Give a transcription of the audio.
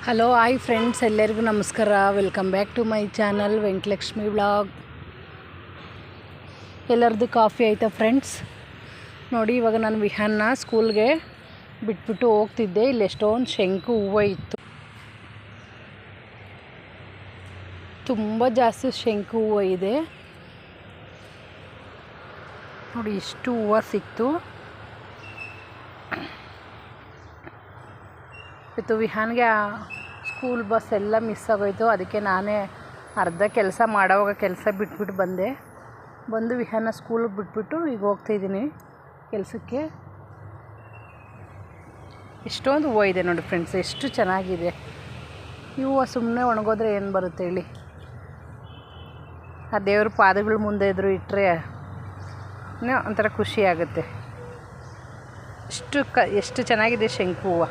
Hello hi friends, ಎಲ್ಲರಿಗೂ ನಮಸ್ಕಾರ. Welcome back to my channel Venkatalakshmi vlog. ಎಲ್ಲರದ್ದು ಕಾಫಿ ಆಯಿತಾ ಫ್ರೆಂಡ್ಸ್? ನೋಡಿ, ಇವಾಗ ನಾನು ವಿಹಾನ್ನ ಸ್ಕೂಲ್ಗೆ ಬಿಟ್ಬಿಟ್ಟು ಹೋಗ್ತಿದ್ದೆ. ಇಲ್ಲಿ ಎಷ್ಟೊಂದು ಶಂಕು ಹೂವು ಇತ್ತು, ತುಂಬ ಜಾಸ್ತಿ ಶಂಕು ಹೂವು ಇದೆ. ನೋಡಿ, ಇಷ್ಟು ಹೂವು ಸಿಕ್ತು. ಇವತ್ತು ವಿಹಾನ್ಗೆ ಸ್ಕೂಲ್ ಬಸ್ ಎಲ್ಲ ಮಿಸ್ ಆಗೋಯ್ತು. ಅದಕ್ಕೆ ನಾನೇ ಅರ್ಧ ಕೆಲಸ ಮಾಡೋವಾಗ ಕೆಲಸ ಬಿಟ್ಬಿಟ್ಟು ಬಂದು ವಿಹಾನ ಸ್ಕೂಲಿಗೆ ಬಿಟ್ಬಿಟ್ಟು ಈಗ ಹೋಗ್ತಾಯಿದ್ದೀನಿ ಕೆಲಸಕ್ಕೆ. ಎಷ್ಟೊಂದು ಹೂವು ಇದೆ ನೋಡಿ ಫ್ರೆಂಡ್ಸ್, ಎಷ್ಟು ಚೆನ್ನಾಗಿದೆ. ಈ ಹೂವು ಸುಮ್ಮನೆ ಒಣಗೋದ್ರೆ ಏನು ಬರುತ್ತೆ ಹೇಳಿ? ಆ ದೇವ್ರ ಪಾದಗಳ ಮುಂದೆ ಎದುರು ಇಟ್ಟರೆ ಒಂಥರ ಖುಷಿ ಆಗುತ್ತೆ. ಎಷ್ಟು ಚೆನ್ನಾಗಿದೆ ಶಂಕು ಹೂವು.